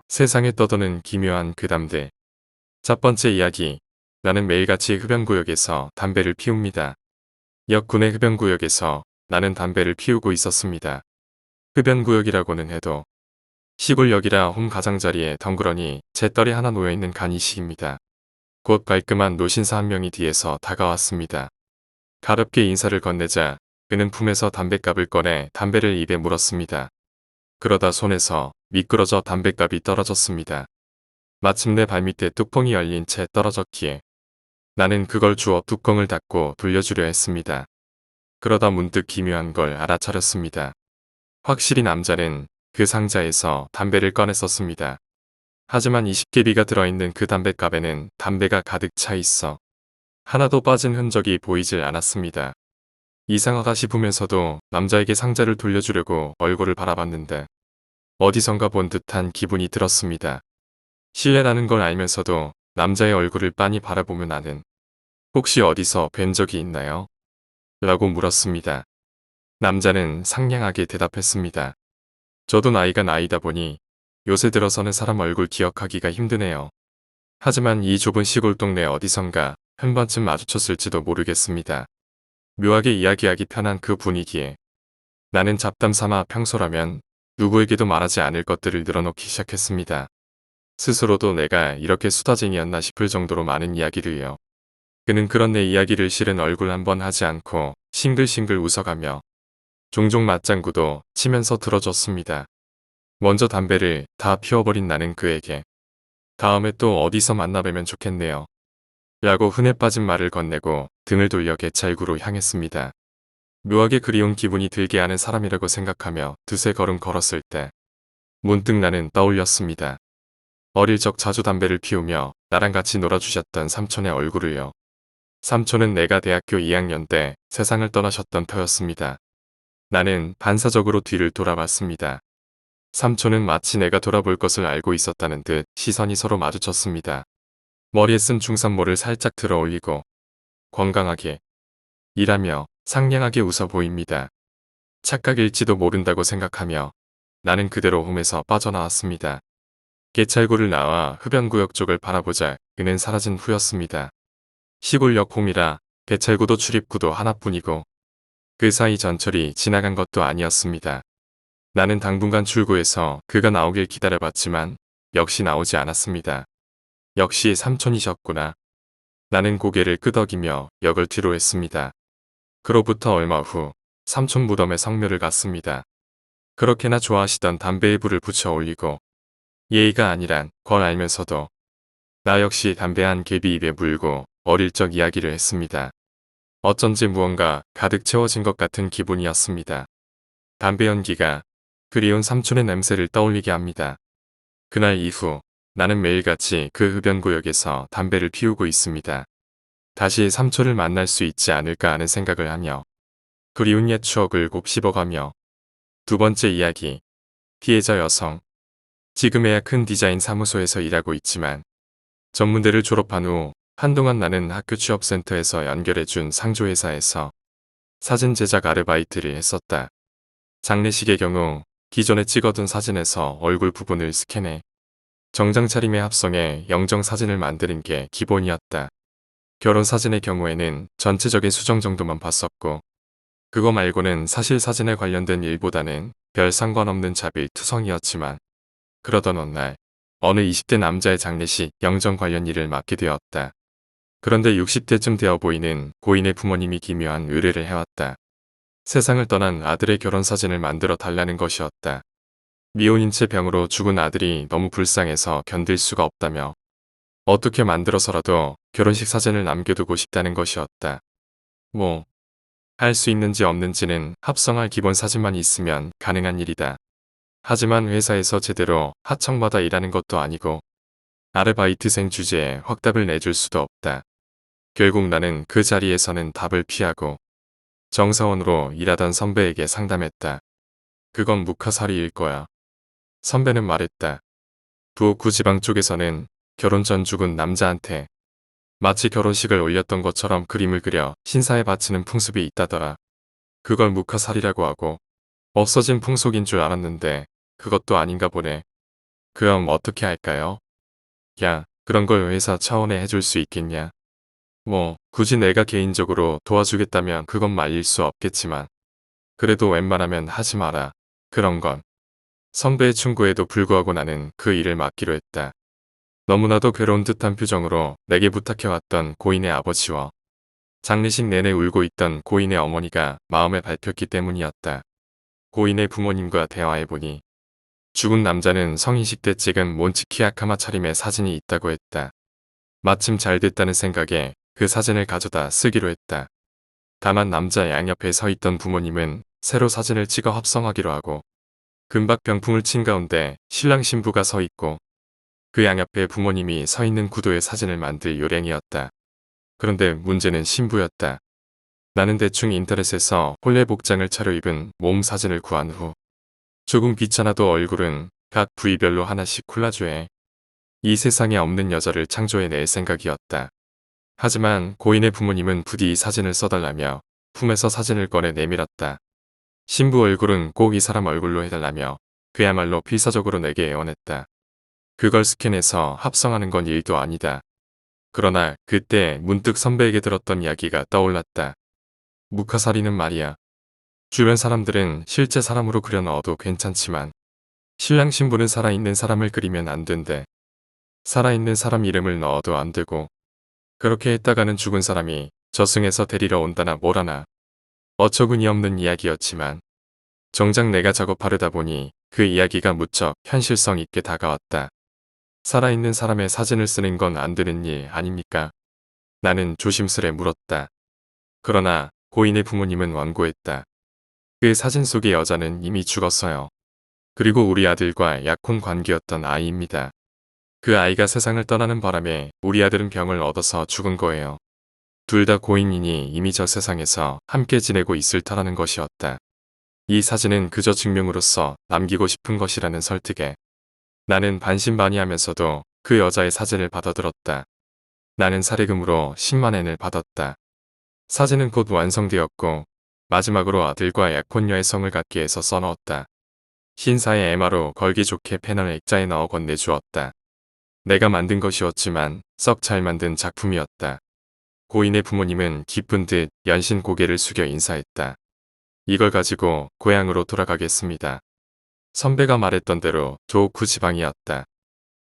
세상에 떠도는 기묘한 그 담배. 첫 번째 이야기. 나는 매일같이 흡연구역에서 담배를 피웁니다. 역 군의 흡연구역에서 나는 담배를 피우고 있었습니다. 흡연구역이라고는 해도 시골역이라 홈 가장자리에 덩그러니 재떨이 하나 놓여있는 간이식입니다. 곧 깔끔한 노신사 한 명이 뒤에서 다가왔습니다. 가볍게 인사를 건네자 그는 품에서 담뱃갑을 꺼내 담배를 입에 물었습니다. 그러다 손에서 미끄러져 담뱃갑이 떨어졌습니다. 마침내 발밑에 뚜껑이 열린 채 떨어졌기에 나는 그걸 주워 뚜껑을 닫고 돌려주려 했습니다. 그러다 문득 기묘한 걸 알아차렸습니다. 확실히 남자는 그 상자에서 담배를 꺼냈었습니다. 하지만 20개비가 들어있는 그 담뱃갑에는 담배가 가득 차 있어 하나도 빠진 흔적이 보이질 않았습니다. 이상하다 싶으면서도 남자에게 상자를 돌려주려고 얼굴을 바라봤는데 어디선가 본 듯한 기분이 들었습니다. 실례라는 걸 알면서도 남자의 얼굴을 빤히 바라보며 나는 혹시 어디서 뵌 적이 있나요? 라고 물었습니다. 남자는 상냥하게 대답했습니다. 저도 나이가 나이다 보니 요새 들어서는 사람 얼굴 기억하기가 힘드네요. 하지만 이 좁은 시골 동네 어디선가 한 번쯤 마주쳤을지도 모르겠습니다. 묘하게 이야기하기 편한 그 분위기에 나는 잡담 삼아 평소라면 누구에게도 말하지 않을 것들을 늘어놓기 시작했습니다. 스스로도 내가 이렇게 수다쟁이였나 싶을 정도로 많은 이야기를요. 그는 그런 내 이야기를 실은 얼굴 한번 하지 않고 싱글싱글 웃어가며 종종 맞장구도 치면서 들어줬습니다. 먼저 담배를 다 피워버린 나는 그에게 다음에 또 어디서 만나뵈면 좋겠네요. 라고 흔해 빠진 말을 건네고 등을 돌려 개찰구로 향했습니다. 묘하게 그리운 기분이 들게 하는 사람이라고 생각하며 두세 걸음 걸었을 때 문득 나는 떠올렸습니다. 어릴 적 자주 담배를 피우며 나랑 같이 놀아주셨던 삼촌의 얼굴을요. 삼촌은 내가 대학교 2학년 때 세상을 떠나셨던 터였습니다. 나는 반사적으로 뒤를 돌아봤습니다. 삼촌은 마치 내가 돌아볼 것을 알고 있었다는 듯 시선이 서로 마주쳤습니다. 머리에 쓴 중산모를 살짝 들어 올리고 건강하게 일하며 상냥하게 웃어 보입니다. 착각일지도 모른다고 생각하며 나는 그대로 홈에서 빠져나왔습니다. 개찰구를 나와 흡연구역 쪽을 바라보자 그는 사라진 후였습니다. 시골역 홈이라 개찰구도 출입구도 하나뿐이고 그 사이 전철이 지나간 것도 아니었습니다. 나는 당분간 출구에서 그가 나오길 기다려봤지만 역시 나오지 않았습니다. 역시 삼촌이셨구나. 나는 고개를 끄덕이며 역을 뒤로 했습니다. 그로부터 얼마 후 삼촌 무덤에 성묘를 갔습니다. 그렇게나 좋아하시던 담배에 불을 붙여 올리고 예의가 아니란 걸 알면서도 나 역시 담배 한 개비 입에 물고 어릴 적 이야기를 했습니다. 어쩐지 무언가 가득 채워진 것 같은 기분이었습니다. 담배 연기가 그리운 삼촌의 냄새를 떠올리게 합니다. 그날 이후 나는 매일같이 그 흡연구역에서 담배를 피우고 있습니다. 다시 삼촌을 만날 수 있지 않을까 하는 생각을 하며 그리운 옛 추억을 곱씹어가며 두 번째 이야기. 피해자 여성. 지금에야 큰 디자인 사무소에서 일하고 있지만 전문대를 졸업한 후 한동안 나는 학교 취업센터에서 연결해준 상조회사에서 사진 제작 아르바이트를 했었다. 장례식의 경우 기존에 찍어둔 사진에서 얼굴 부분을 스캔해 정장 차림에 합성해 영정 사진을 만드는 게 기본이었다. 결혼 사진의 경우에는 전체적인 수정 정도만 봤었고 그거 말고는 사실 사진에 관련된 일보다는 별 상관없는 자빌 투성이었지만 그러던 어느 날 어느 20대 남자의 장례식 영정 관련 일을 맡게 되었다. 그런데 60대쯤 되어 보이는 고인의 부모님이 기묘한 의뢰를 해왔다. 세상을 떠난 아들의 결혼 사진을 만들어 달라는 것이었다. 미혼인 채 병으로 죽은 아들이 너무 불쌍해서 견딜 수가 없다며 어떻게 만들어서라도 결혼식 사진을 남겨두고 싶다는 것이었다. 뭐 할 수 있는지 없는지는 합성할 기본 사진만 있으면 가능한 일이다. 하지만 회사에서 제대로 하청받아 일하는 것도 아니고 아르바이트생 주제에 확답을 내줄 수도 없다. 결국 나는 그 자리에서는 답을 피하고 정사원으로 일하던 선배에게 상담했다. 그건 묵화살이일 거야. 선배는 말했다. 부엌구 지방 쪽에서는 결혼 전 죽은 남자한테 마치 결혼식을 올렸던 것처럼 그림을 그려 신사에 바치는 풍습이 있다더라. 그걸 묵화살이라고 하고 없어진 풍속인 줄 알았는데 그것도 아닌가 보네. 그럼 어떻게 할까요? 야, 그런 걸 회사 차원에 해줄 수 있겠냐? 뭐, 굳이 내가 개인적으로 도와주겠다면 그건 말릴 수 없겠지만, 그래도 웬만하면 하지 마라. 그런 건. 선배의 충고에도 불구하고 나는 그 일을 맡기로 했다. 너무나도 괴로운 듯한 표정으로 내게 부탁해왔던 고인의 아버지와 장례식 내내 울고 있던 고인의 어머니가 마음에 밟혔기 때문이었다. 고인의 부모님과 대화해보니 죽은 남자는 성인식 때 찍은 몬치키아카마 차림의 사진이 있다고 했다. 마침 잘 됐다는 생각에 그 사진을 가져다 쓰기로 했다. 다만 남자 양옆에 서 있던 부모님은 새로 사진을 찍어 합성하기로 하고 금박 병풍을 친 가운데 신랑 신부가 서 있고 그 양옆에 부모님이 서 있는 구도의 사진을 만들 요량이었다. 그런데 문제는 신부였다. 나는 대충 인터넷에서 혼례 복장을 차려입은 몸 사진을 구한 후 조금 귀찮아도 얼굴은 각 부위별로 하나씩 콜라주해 이 세상에 없는 여자를 창조해낼 생각이었다. 하지만 고인의 부모님은 부디 이 사진을 써달라며 품에서 사진을 꺼내 내밀었다. 신부 얼굴은 꼭 이 사람 얼굴로 해달라며 그야말로 필사적으로 내게 애원했다. 그걸 스캔해서 합성하는 건 일도 아니다. 그러나 그때 문득 선배에게 들었던 이야기가 떠올랐다. 묵화살이는 말이야. 주변 사람들은 실제 사람으로 그려 넣어도 괜찮지만 신랑 신부는 살아있는 사람을 그리면 안 된대. 살아있는 사람 이름을 넣어도 안 되고 그렇게 했다가는 죽은 사람이 저승에서 데리러 온다나 뭐라나 어처구니 없는 이야기였지만 정작 내가 작업하려다 보니 그 이야기가 무척 현실성 있게 다가왔다. 살아있는 사람의 사진을 쓰는 건 안 되는 일 아닙니까? 나는 조심스레 물었다. 그러나 고인의 부모님은 완고했다. 그 사진 속의 여자는 이미 죽었어요. 그리고 우리 아들과 약혼 관계였던 아이입니다. 그 아이가 세상을 떠나는 바람에 우리 아들은 병을 얻어서 죽은 거예요. 둘 다 고인이니 이미 저 세상에서 함께 지내고 있을 터라는 것이었다. 이 사진은 그저 증명으로서 남기고 싶은 것이라는 설득에 나는 반신반의하면서도 그 여자의 사진을 받아들었다. 나는 사례금으로 10만 엔을 받았다. 사진은 곧 완성되었고 마지막으로 아들과 약혼녀의 성을 갖기 위해서 써넣었다. 신사의 에마로 걸기 좋게 패널 액자에 넣어 건네주었다. 내가 만든 것이었지만 썩 잘 만든 작품이었다. 고인의 부모님은 기쁜 듯 연신 고개를 숙여 인사했다. 이걸 가지고 고향으로 돌아가겠습니다. 선배가 말했던 대로 조오쿠 지방이었다.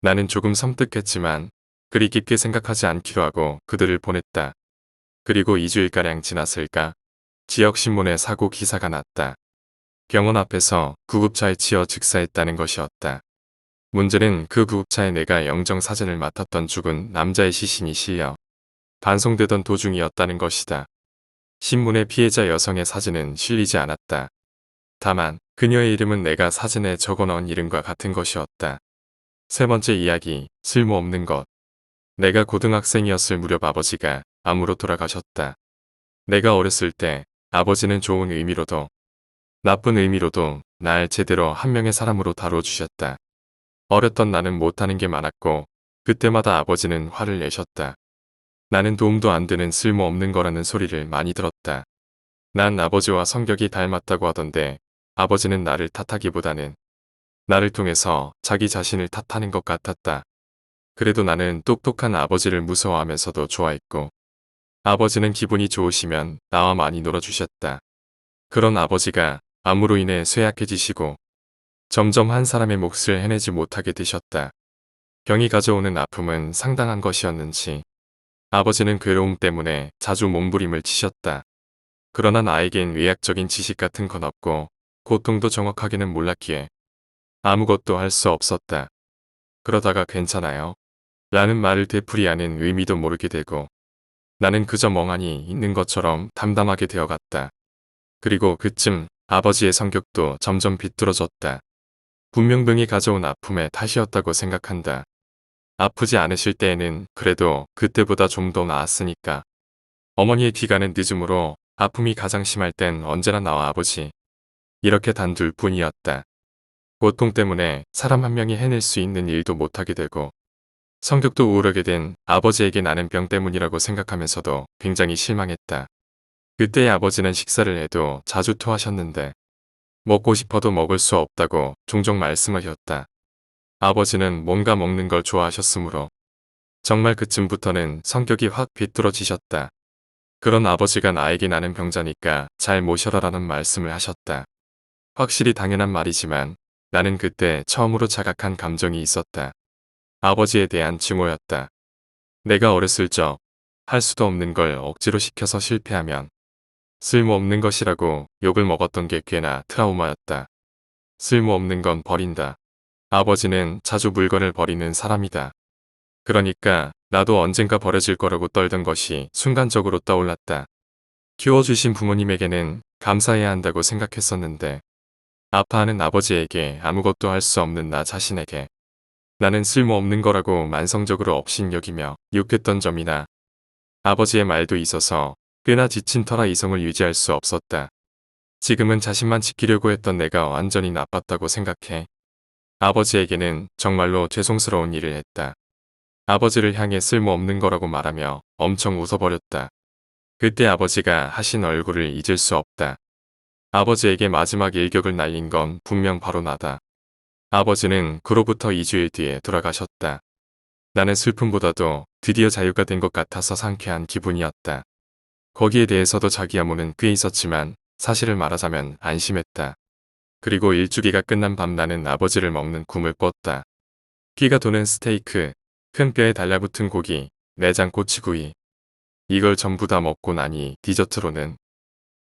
나는 조금 섬뜩했지만 그리 깊게 생각하지 않기로 하고 그들을 보냈다. 그리고 2주일가량 지났을까? 지역신문에 사고 기사가 났다. 병원 앞에서 구급차에 치여 즉사했다는 것이었다. 문제는 그 구급차에 내가 영정사진을 맡았던 죽은 남자의 시신이 실려 반송되던 도중이었다는 것이다. 신문에 피해자 여성의 사진은 실리지 않았다. 다만 그녀의 이름은 내가 사진에 적어넣은 이름과 같은 것이었다. 세 번째 이야기, 쓸모없는 것. 내가 고등학생이었을 무렵 아버지가 암으로 돌아가셨다. 내가 어렸을 때 아버지는 좋은 의미로도 나쁜 의미로도 날 제대로 한 명의 사람으로 다뤄주셨다. 어렸던 나는 못하는 게 많았고 그때마다 아버지는 화를 내셨다. 나는 도움도 안 되는 쓸모없는 거라는 소리를 많이 들었다. 난 아버지와 성격이 닮았다고 하던데 아버지는 나를 탓하기보다는 나를 통해서 자기 자신을 탓하는 것 같았다. 그래도 나는 똑똑한 아버지를 무서워하면서도 좋아했고 아버지는 기분이 좋으시면 나와 많이 놀아주셨다. 그런 아버지가 암으로 인해 쇠약해지시고 점점 한 사람의 몫을 해내지 못하게 되셨다. 병이 가져오는 아픔은 상당한 것이었는지 아버지는 괴로움 때문에 자주 몸부림을 치셨다. 그러나 나에겐 의학적인 지식 같은 건 없고 고통도 정확하게는 몰랐기에 아무것도 할 수 없었다. 그러다가 괜찮아요. 라는 말을 되풀이하는 의미도 모르게 되고 나는 그저 멍하니 있는 것처럼 담담하게 되어갔다. 그리고 그쯤 아버지의 성격도 점점 비뚤어졌다. 분명 병이 가져온 아픔의 탓이었다고 생각한다. 아프지 않으실 때에는 그래도 그때보다 좀 더 나았으니까. 어머니의 귀가는 늦음으로 아픔이 가장 심할 땐 언제나 나와 아버지. 이렇게 단 둘뿐이었다. 고통 때문에 사람 한 명이 해낼 수 있는 일도 못하게 되고 성격도 우울하게 된 아버지에게 나는 병 때문이라고 생각하면서도 굉장히 실망했다. 그때의 아버지는 식사를 해도 자주 토하셨는데 먹고 싶어도 먹을 수 없다고 종종 말씀하셨다. 아버지는 뭔가 먹는 걸 좋아하셨으므로 정말 그쯤부터는 성격이 확 비뚤어지셨다. 그런 아버지가 나에게 나는 병자니까 잘 모셔라라는 말씀을 하셨다. 확실히 당연한 말이지만 나는 그때 처음으로 자각한 감정이 있었다. 아버지에 대한 증오였다. 내가 어렸을 적 할 수도 없는 걸 억지로 시켜서 실패하면 쓸모없는 것이라고 욕을 먹었던 게 꽤나 트라우마였다. 쓸모없는 건 버린다. 아버지는 자주 물건을 버리는 사람이다. 그러니까 나도 언젠가 버려질 거라고 떨던 것이 순간적으로 떠올랐다. 키워주신 부모님에게는 감사해야 한다고 생각했었는데 아파하는 아버지에게 아무것도 할 수 없는 나 자신에게 나는 쓸모없는 거라고 만성적으로 업신여기며 욕했던 점이나 아버지의 말도 있어서 꽤나 지친 터라 이성을 유지할 수 없었다. 지금은 자신만 지키려고 했던 내가 완전히 나빴다고 생각해. 아버지에게는 정말로 죄송스러운 일을 했다. 아버지를 향해 쓸모없는 거라고 말하며 엄청 웃어버렸다. 그때 아버지가 하신 얼굴을 잊을 수 없다. 아버지에게 마지막 일격을 날린 건 분명 바로 나다. 아버지는 그로부터 2주일 뒤에 돌아가셨다. 나는 슬픔보다도 드디어 자유가 된 것 같아서 상쾌한 기분이었다. 거기에 대해서도 자기야모는 꽤 있었지만 사실을 말하자면 안심했다. 그리고 일주기가 끝난 밤 나는 아버지를 먹는 꿈을 꿨다. 피가 도는 스테이크, 큰 뼈에 달라붙은 고기, 내장 꼬치구이. 이걸 전부 다 먹고 나니 디저트로는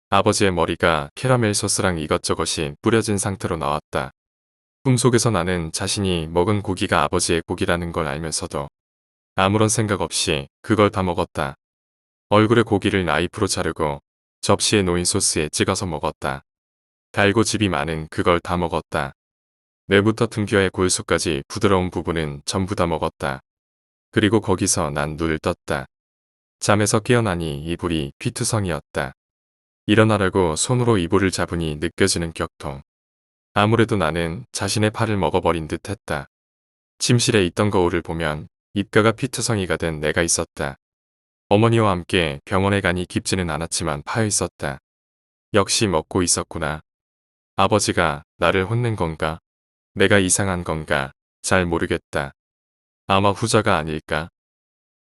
아버지의 머리가 캐러멜 소스랑 이것저것이 뿌려진 상태로 나왔다. 꿈속에서 나는 자신이 먹은 고기가 아버지의 고기라는 걸 알면서도 아무런 생각 없이 그걸 다 먹었다. 얼굴에 고기를 나이프로 자르고 접시에 놓인 소스에 찍어서 먹었다. 달고 즙이 많은 그걸 다 먹었다. 뇌부터 등뼈의 골수까지 부드러운 부분은 전부 다 먹었다. 그리고 거기서 난 눈을 떴다. 잠에서 깨어나니 이불이 피투성이었다. 일어나라고 손으로 이불을 잡으니 느껴지는 격통. 아무래도 나는 자신의 팔을 먹어버린 듯 했다. 침실에 있던 거울을 보면 입가가 피투성이가 된 내가 있었다. 어머니와 함께 병원에 가니 깊지는 않았지만 파여 있었다. 역시 먹고 있었구나. 아버지가 나를 혼낸 건가? 내가 이상한 건가? 잘 모르겠다. 아마 후자가 아닐까?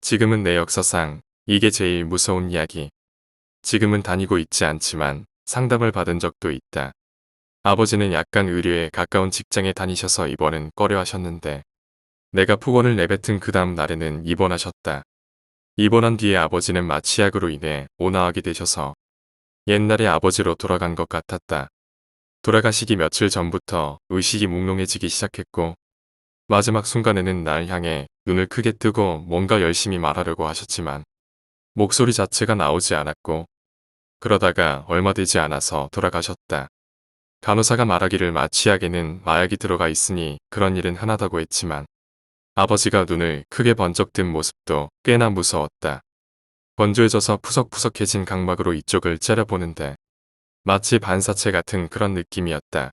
지금은 내 역사상 이게 제일 무서운 이야기. 지금은 다니고 있지 않지만 상담을 받은 적도 있다. 아버지는 약간 의료에 가까운 직장에 다니셔서 입원은 꺼려 하셨는데 내가 폭언을 내뱉은 그 다음 날에는 입원하셨다. 입원한 뒤에 아버지는 마취약으로 인해 온화하게 되셔서 옛날의 아버지로 돌아간 것 같았다. 돌아가시기 며칠 전부터 의식이 몽롱해지기 시작했고 마지막 순간에는 날 향해 눈을 크게 뜨고 뭔가 열심히 말하려고 하셨지만 목소리 자체가 나오지 않았고 그러다가 얼마 되지 않아서 돌아가셨다. 간호사가 말하기를 마취약에는 마약이 들어가 있으니 그런 일은 흔하다고 했지만 아버지가 눈을 크게 번쩍 뜬 모습도 꽤나 무서웠다. 건조해져서 푸석푸석해진 각막으로 이쪽을 째려보는데 마치 반사체 같은 그런 느낌이었다.